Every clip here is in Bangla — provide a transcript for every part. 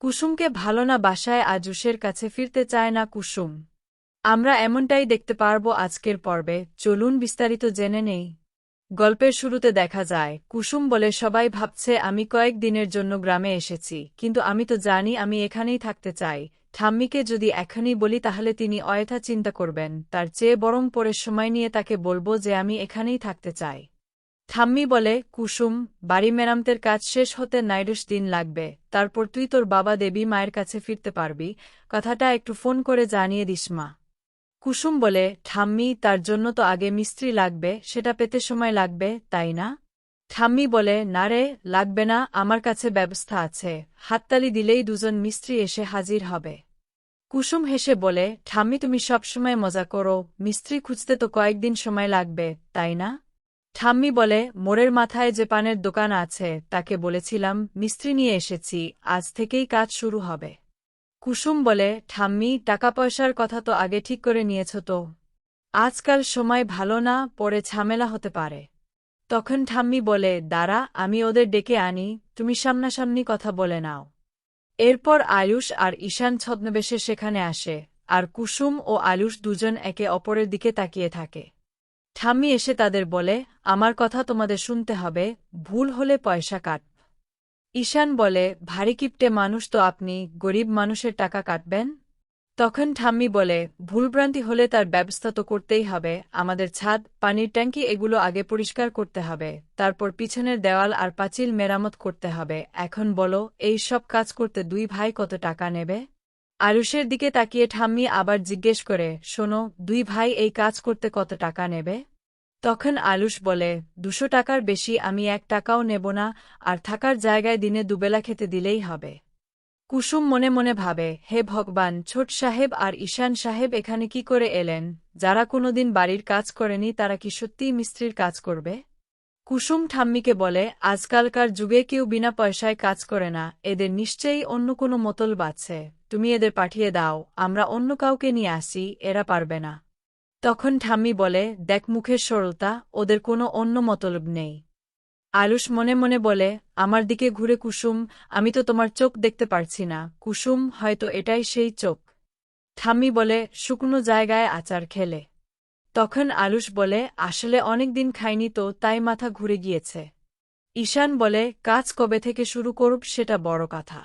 কুসুমকে ভালো না বাসায় আজুশের কাছে ফিরতে চায় না কুসুম। আমরা এমনটাই দেখতে পারব আজকের পর্বে, চলুন বিস্তারিত জেনে নেই। গল্পের শুরুতে দেখা যায়, কুসুম বলে সবাই ভাবছে আমি কয়েক দিনের জন্য গ্রামে এসেছি, কিন্তু আমি তো জানি আমি এখানেই থাকতে চাই। ঠাম্মিকে যদি এখনই বলি তাহলে তিনি অযথা চিন্তা করবেন, তার চেয়ে বরং পরে সময় নিয়ে তাকে বলবো যে আমি এখানেই থাকতে চাই। ঠাম্মি বলে, কুসুম, বাড়ি মেরামতের কাজ শেষ হতে 9 দিন লাগবে, তারপর তুই তোর বাবা দেবী মায়ের কাছে ফিরতে পারবি। কথাটা একটু ফোন করে জানিয়ে দিস মা। কুসুম বলে, ঠাম্মি, তার জন্য তো আগে মিস্ত্রি লাগবে, সেটা পেতে সময় লাগবে, তাই না? ঠাম্মি বলে, না রে, লাগবে না, আমার কাছে ব্যবস্থা আছে, হাততালি দিলেই দুজন মিস্ত্রি এসে হাজির হবে। কুসুম হেসে বলে, ঠাম্মি তুমি সবসময় মজা করো, মিস্ত্রি খুঁজতে তো কয়েকদিন সময় লাগবে, তাই না? ঠাম্মি বলে, মোড়ের মাথায় যে পানের দোকান আছে তাকে বলেছিলাম, মিস্ত্রি নিয়ে এসেছি, আজ থেকেই কাজ শুরু হবে। কুসুম বলে, ঠাম্মি, টাকা পয়সার কথা তো আগে ঠিক করে নিয়েছ তো? আজকাল সময় ভালো না, পরে ঝামেলা হতে পারে। তখন ঠাম্মি বলে, দাঁড়া, আমি ওদের ডেকে আনি, তুমি সামনাসামনি কথা বলে নাও। এরপর আয়ুষ আর ঈশান ছদ্মবেশে সেখানে আসে, আর কুসুম ও আয়ুষ দুজন একে অপরের দিকে তাকিয়ে থাকে। ঠাম্মি এসে তাদের বলে, আমার কথা তোমাদের শুনতে হবে, ভুল হলে পয়সা কাট। ঈশান বলে, ভারী কিপটে মানুষ তো আপনি, গরিব মানুষের টাকা কাটবেন? তখন ঠাম্মি বলে, ভুলভ্রান্তি হলে তার ব্যবস্থা তো করতেই হবে, আমাদের ছাদ, পানির ট্যাঙ্কি এগুলো আগে পরিষ্কার করতে হবে, তারপর পিছনের দেওয়াল আর পাঁচিল মেরামত করতে হবে। এখন বলো, এই সব কাজ করতে দুই ভাই কত টাকা নেবে? আরুষের দিকে তাকিয়ে ঠাম্মি আবার জিজ্ঞেস করে, শোনো, দুই ভাই এই কাজ করতে কত টাকা নেবে? তখন আলুশ বলে, 200 টাকার বেশি আমি 1 টাকাও নেব না, আর থাকার জায়গায় দিনে দুবেলা খেতে দিলেই হবে। কুসুম মনে মনে ভাবে, হে ভগবান, ছোট সাহেব আর ঈশান সাহেব এখানে কি করে এলেন? যারা কোনোদিন বাড়ির কাজ করেনি তারা কি সত্যিই মিস্ত্রির কাজ করবে? কুসুম ঠাম্মিকে বলে, আজকালকার যুগে কেউ বিনা পয়সায় কাজ করে না, এদের নিশ্চয়ই অন্য কোনো মতলব আছে, তুমি এদের পাঠিয়ে দাও, আমরা অন্য কাউকে নিয়ে আসি, এরা পারবে না। তখন ঠাম্মি বলে, দেখ মুখের সরলতা, ওদের কোনো অন্য মতলব নেই। আয়ুষ মনে মনে বলে, আমার দিকে ঘুরে কুসুম, আমি তো তোমার চোখ দেখতে পারছি না, কুসুম, হয়তো এটাই সেই চোখ। ঠাম্মি বলে, শুকনো জায়গায় আচার খেলে। তখন আয়ুষ বলে, আসলে অনেক দিন খাইনি তো তাই মাথা ঘুরে গিয়েছে। ঈশান বলে, কাজ কবে থেকে শুরু করব সেটা বড় কথা।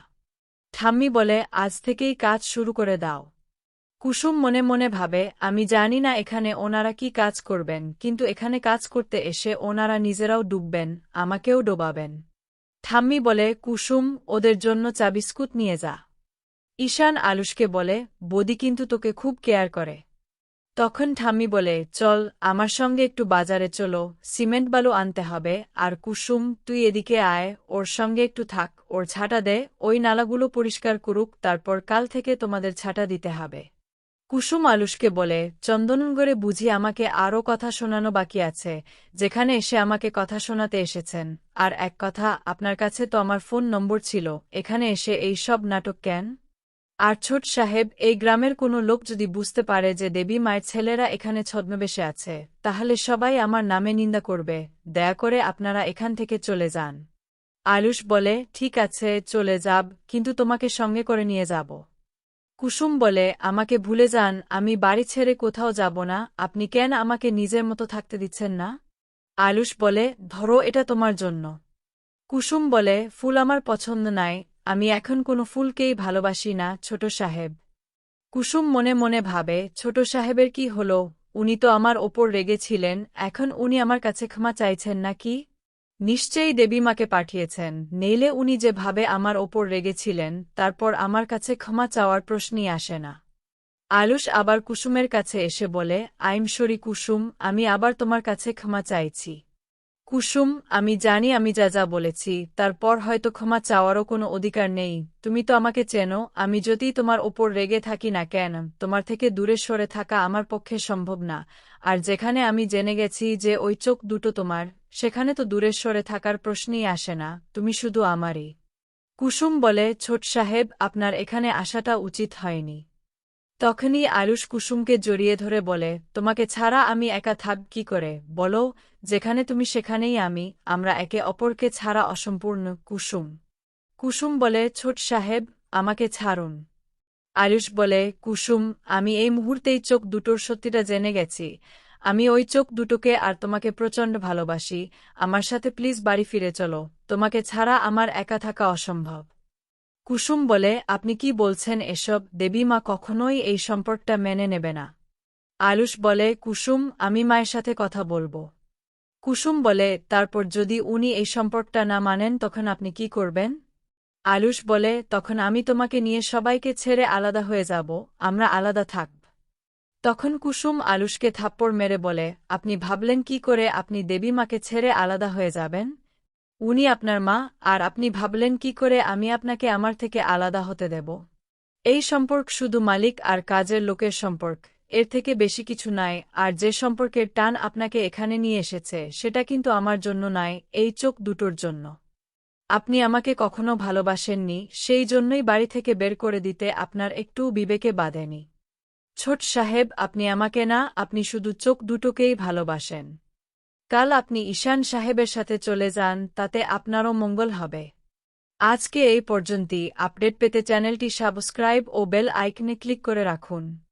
ঠাম্মি বলে, আজ থেকেই কাজ শুরু করে দাও। কুসুম মনে মনে ভাবে, আমি জানি না এখানে ওনারা কি কাজ করবেন, কিন্তু এখানে কাজ করতে এসে ওনারা নিজেরাও ডুববেন, আমাকেও ডোবাবেন। ঠাম্মি বলে, কুসুম, ওদের জন্য চা বিস্কুট নিয়ে যা। ঈশান আলুষকে বলে, বদি কিন্তু তোকে খুব কেয়ার করে। তখন ঠাম্মি বলে, চল, আমার সঙ্গে একটু বাজারে চলো, সিমেন্ট বালু আনতে হবে, আর কুসুম, তুই এদিকে আয়, ওর সঙ্গে একটু থাক, ওর ছাটা দে, ওই নালাগুলো পরিষ্কার করুক, তারপর কাল থেকে তোমাদের ছাটা দিতে হবে। কুসুম আলুষকে বলে, চন্দননগরে বুঝি আমাকে আরও কথা শোনানো বাকি আছে, যেখানে এসে আমাকে কথা শোনাতে এসেছেন। আর এক কথা, আপনার কাছে তো আমার ফোন নম্বর ছিল, এখানে এসে এই সব নাটক কেন? আর ছোট সাহেব, এই গ্রামের কোনো লোক যদি বুঝতে পারে যে দেবী মায়ের ছেলেরা এখানে ছদ্মবেশে আছে, তাহলে সবাই আমার নামে নিন্দা করবে, দয়া করে আপনারা এখান থেকে চলে যান। আয়ুষ বলে, ঠিক আছে, চলে যাব, কিন্তু তোমাকে সঙ্গে করে নিয়ে যাব। কুসুম বলে, আমাকে ভুলে যান, আমি বাড়ি ছেড়ে কোথাও যাব না, আপনি কেন আমাকে নিজের মতো থাকতে দিচ্ছেন না? আয়ুষ বলে, ধরো, এটা তোমার জন্য। কুসুম বলে, ফুল আমার পছন্দ নাই, আমি এখন কোনো ফুলকেই ভালোবাসি না, ছোট সাহেব। কুসুম মনে মনে ভাবে, ছোট সাহেবের কি হলো, উনি তো আমার ওপর রেগেছিলেন, এখন উনি আমার কাছে ক্ষমা চাইছেন নাকি? নিশ্চয়ই দেবীমাকে পাঠিয়েছেন, নইলে উনি যেভাবে আমার ওপর রেগেছিলেন, তারপর আমার কাছে ক্ষমা চাওয়ার প্রশ্নই আসে না। আয়ুষ আবার কুসুমের কাছে এসে বলে, আইম সরি কুসুম, আমি আবার তোমার কাছে ক্ষমা চাইছি। কুসুম, আমি জানি আমি যা যা বলেছি, তারপর হয়তো ক্ষমা চাওয়ারও কোনো অধিকার নেই, তুমি তো আমাকে চেনো, আমি যদি তোমার ওপর রেগে থাকি না কেন, তোমার থেকে দূরে সরে থাকা আমার পক্ষে সম্ভব না, আর যেখানে আমি জেনে গেছি যে ওই চোখ দুটো তোমার, সেখানে তো দূরে সরে থাকার প্রশ্নই আসে না, তুমি শুধু আমারই। কুসুম বলে, ছোট সাহেব, আপনার এখানে আসাটা উচিত হয়নি। তখনই আয়ুষ কুসুমকে জড়িয়ে ধরে বলে, তোমাকে ছাড়া আমি একা থাক কি করে, বলো, যেখানে তুমি সেখানেই আমি, আমরা একে অপরকে ছাড়া অসম্পূর্ণ। কুসুম কুসুম বলে, ছোট সাহেব, আমাকে ছাড়ুন। আয়ুষ বলে, কুসুম, আমি এই মুহূর্তেই চোখ দুটোর সত্যিটা জেনে গেছি। আমি ওই চোখ দুটোকে আর তোমাকে প্রচণ্ড ভালোবাসি। আমার সাথে প্লিজ বাড়ি ফিরে চলো, তোমাকে ছাড়া আমার একা থাকা অসম্ভব। কুসুম বলে, আপনি কি বলছেন এসব? দেবী মা কখনোই এই সম্পর্কটা মেনে নেবে না। আয়ুষ বলে, কুসুম, আমি মায়ের সাথে কথা বলবো। কুসুম বলে, তারপর যদি উনি এই সম্পর্কটা না মানেন তখন আপনি কি করবেন? আয়ুষ বলে, তখন আমি তোমাকে নিয়ে সবাইকে ছেড়ে আলাদা হয়ে যাব, আমরা আলাদা থাকব। তখন কুসুম আয়ুষকে থাপ্পড় মেরে বলে, আপনি ভাবলেন কি করে আপনি দেবী মাকে ছেড়ে আলাদা হয়ে যাবেন? উনি আপনার মা, আর আপনি ভাবলেন কি করে আমি আপনাকে আমার থেকে আলাদা হতে দেব? এই সম্পর্ক শুধু মালিক আর কাজের লোকের সম্পর্ক, এর থেকে বেশি কিছু নাই। আর যে সম্পর্কের টান আপনাকে এখানে নিয়ে এসেছে সেটা কিন্তু আমার জন্য নয়, এই চোখ দুটোর জন্য। আপনি আমাকে কখনো ভালোবাসেননি, সেই জন্যই বাড়ি থেকে বের করে দিতে আপনার একটুও বিবেকে বাধেনি। ছোট সাহেব, আপনি আমাকে না, আপনি শুধু চোখ দুটোকেই ভালোবাসেন। কাল আপনি ঈশান সাহেবের সাথে চলে যান, তাতে আপনারও মঙ্গল হবে। আজকে এই পর্যন্তই। আপডেট পেতে চ্যানেলটি সাবস্ক্রাইব ও বেল আইকনে ক্লিক করে রাখুন।